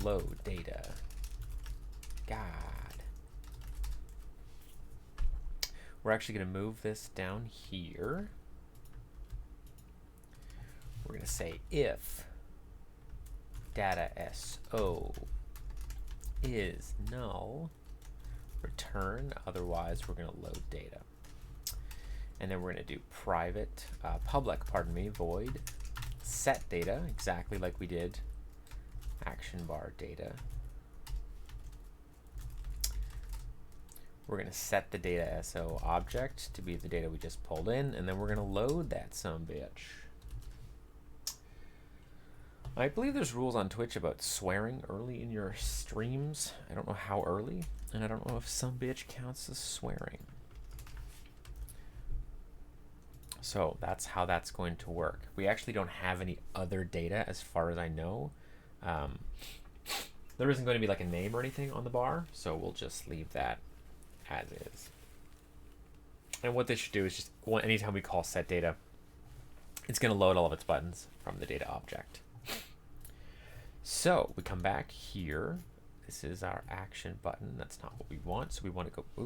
load data. God. We're actually going to move this down here. We're going to say if data SO is null, return, otherwise we're going to load data. And then we're going to do public, void set data, exactly like we did action bar data. We're going to set the data SO object to be the data we just pulled in, and then we're going to load that sumbitch. I believe there's rules on Twitch about swearing early in your streams. I don't know how early, and I don't know if sumbitch counts as swearing. So that's how that's going to work. We actually don't have any other data as far as I know. There isn't going to be like a name or anything on the bar, so we'll just leave that as is. And what this should do is just, anytime we call set data, it's going to load all of its buttons from the data object. So we come back here. This is our action button. That's not what we want. So we want to go, we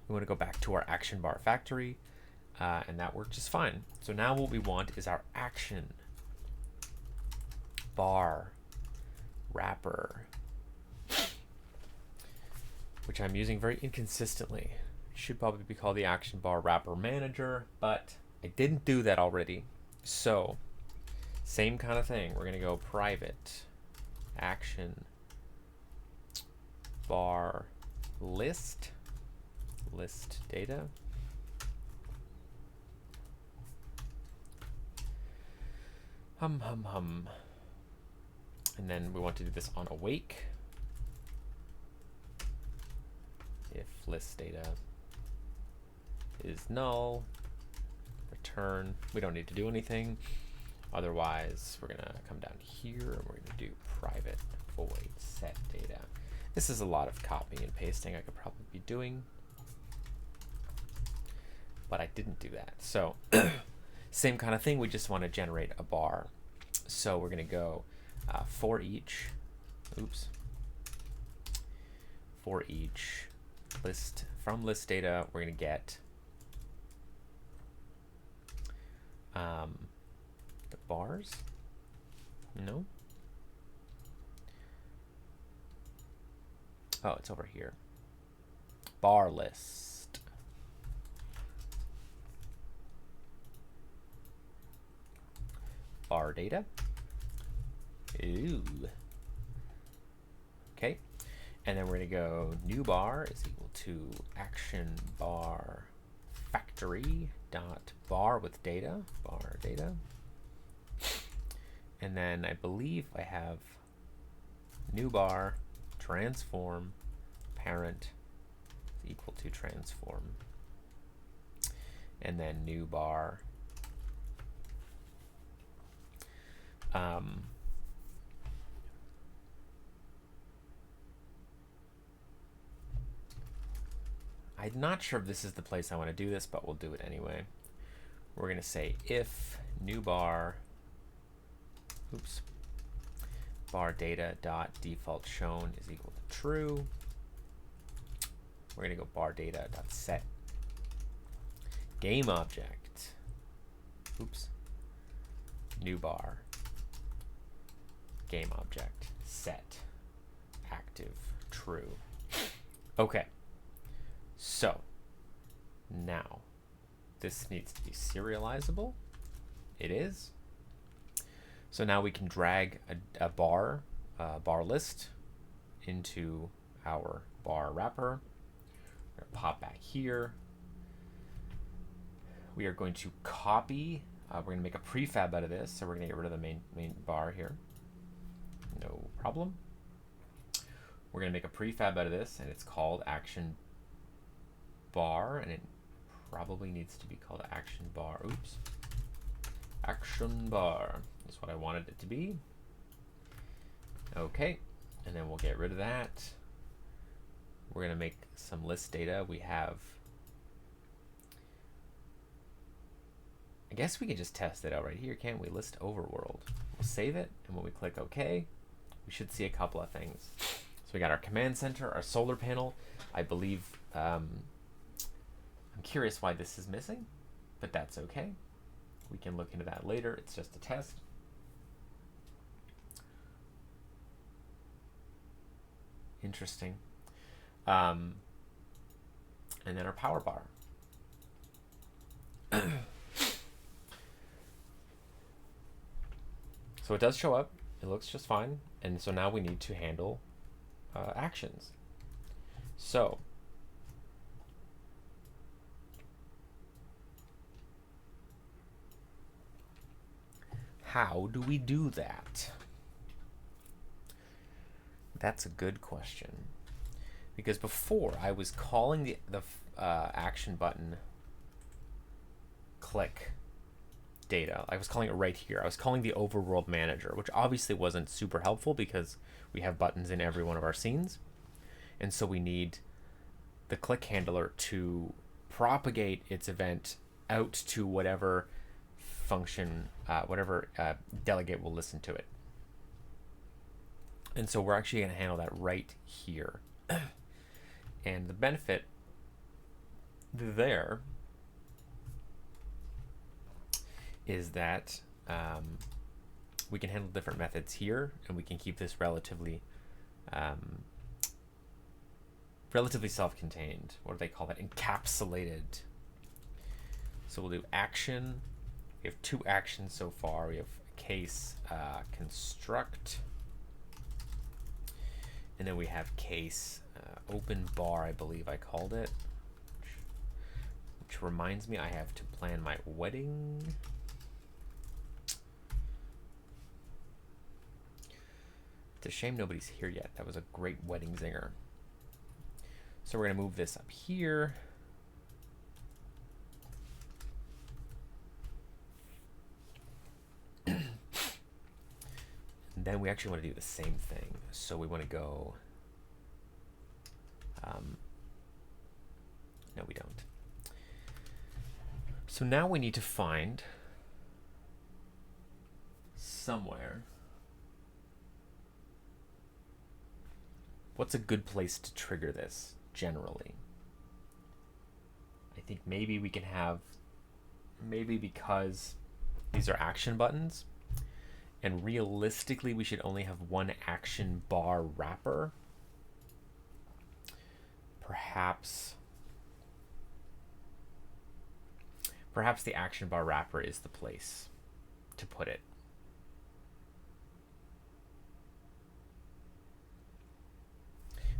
want to go back to our action bar factory, and that worked just fine. So now what we want is our action bar wrapper, which I'm using very inconsistently. It should probably be called the action bar wrapper manager, but I didn't do that already. So same kind of thing. We're going to go private action bar list data. And then we want to do this on awake. If list data is null, return. We don't need to do anything. Otherwise, we're going to come down here and we're going to do private void set data. This is a lot of copying and pasting I could probably be doing, but I didn't do that. So same kind of thing. We just want to generate a bar. So we're going to go for each list, from list data, we're going to get the bars. No. Oh, it's over here. Bar list. Bar data. Ooh. Okay. And then we're going to go new bar is equal to action bar factory dot bar with data, bar data. And then I believe I have new bar transform parent is equal to transform. And then new bar I'm not sure if this is the place I want to do this, but we'll do it anyway. We're going to say if new bar bar data dot default shown is equal to true. We're going to go bar data dot set game object new bar game object set active true. Okay, so now this needs to be serializable. It is. So now we can drag a bar list into our bar wrapper. We're going to pop back here. We are going to copy. We're going to make a prefab out of this. So we're going to get rid of the main bar here. No problem. We're going to make a prefab out of this, and it's called action bar, and it probably needs to be called action bar. Action bar is what I wanted it to be. Okay, and then we'll get rid of that. We're going to make some list data. We have, I guess we can just test it out right here, can't we? List overworld. We'll save it, and when we click OK, we should see a couple of things. So we got our command center, our solar panel. I believe, I'm curious why this is missing, but that's okay. We can look into that later. It's just a test. Interesting. And then our power bar. So it does show up. It looks just fine. And so now we need to handle actions. So how do we do that? That's a good question. Because before I was calling the action button click data. I was calling it right here. I was calling the overworld manager, which obviously wasn't super helpful because we have buttons in every one of our scenes. And so we need the click handler to propagate its event out to whatever function, whatever delegate will listen to it. And so we're actually going to handle that right here. And the benefit there is that we can handle different methods here, and we can keep this relatively self-contained. What do they call that? Encapsulated. So we'll do action. We have 2 actions so far. We have case construct, and then we have case open bar, I believe I called it, which reminds me I have to plan my wedding. It's a shame nobody's here yet. That was a great wedding zinger. So we're going to move this up here. And then we actually want to do the same thing. So we want to go... no, we don't. So now we need to find somewhere... What's a good place to trigger this, generally? I think maybe we can have, maybe because these are action buttons, and realistically we should only have 1 action bar wrapper. Perhaps the action bar wrapper is the place to put it.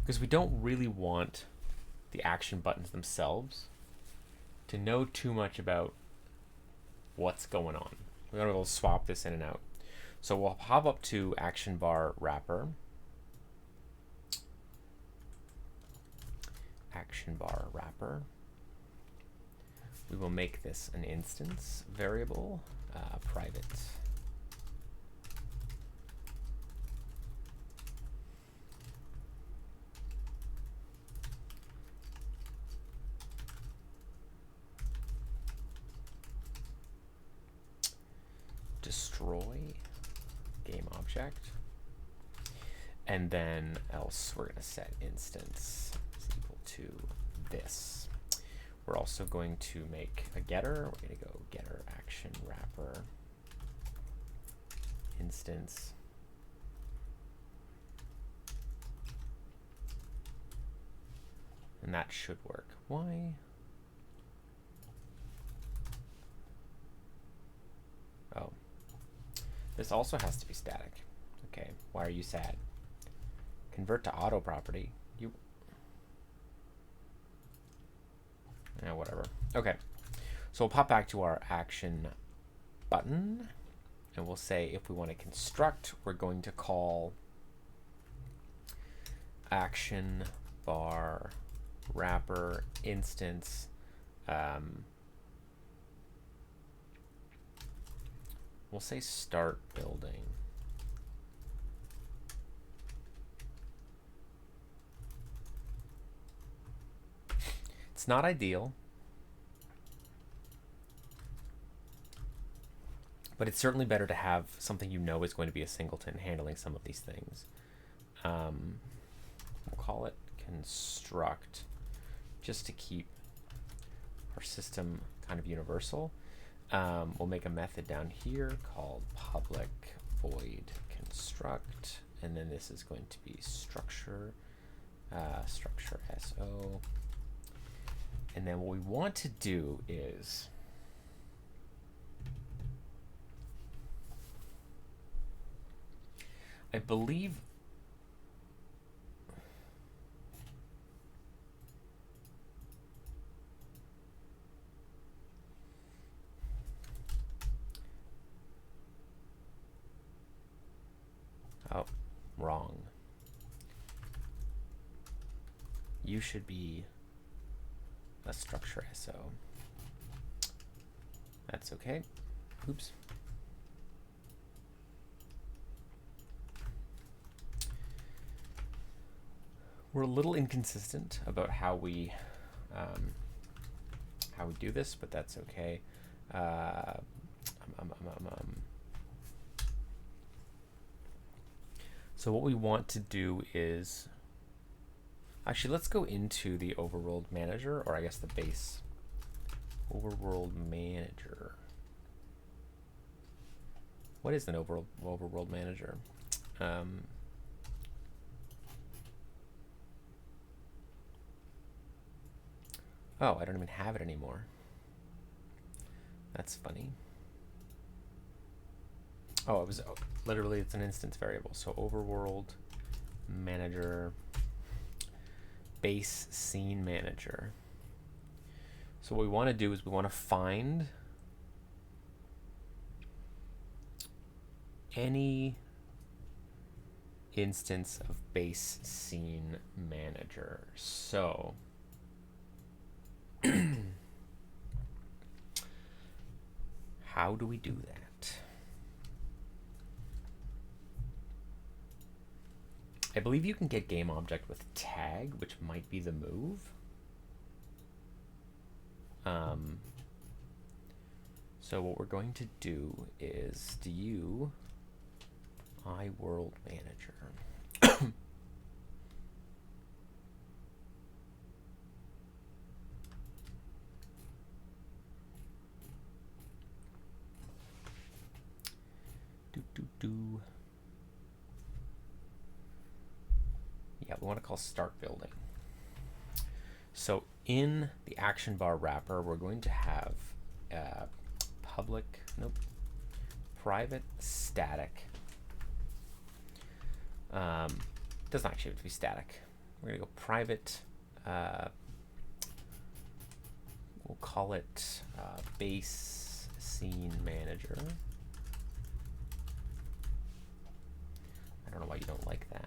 Because we don't really want the action buttons themselves to know too much about what's going on. We're going to be able to swap this in and out. So we'll hop up to action bar wrapper. Action bar wrapper. We will make this an instance variable, private. Destroy game object, and then else we're going to set instance is equal to this. We're also going to make a getter. We're going to go getter action wrapper instance, and that should work. Why? Oh. This also has to be static. Okay, why are you sad? Convert to auto property. You. Yeah, whatever. Okay, so we'll pop back to our action button, and we'll say if we want to construct, we're going to call action bar wrapper instance. We'll say start building. It's not ideal, But it's certainly better to have something you know is going to be a singleton handling some of these things. We'll call it construct, just to keep our system kind of universal. We'll make a method down here called public void construct, and then this is going to be structure, structure SO. And then what we want to do is I believe wrong. You should be a structure SO. That's okay. Oops. We're a little inconsistent about how we do this, but that's okay. So what we want to do is, actually, let's go into the overworld manager, or I guess the base overworld manager. What is an overworld manager? Oh, I don't even have it anymore. That's funny. Oh, it was literally, it's an instance variable. So overworld manager, base scene manager. So what we want to do is we want to find any instance of base scene manager. So how do we do that? I believe you can get game object with tag, which might be the move. So what we're going to do is do iWorld Manager. Yeah, we want to call start building. So in the action bar wrapper, we're going to have private static. Doesn't actually have to be static. We're going to go private, we'll call it base scene manager. I don't know why you don't like that.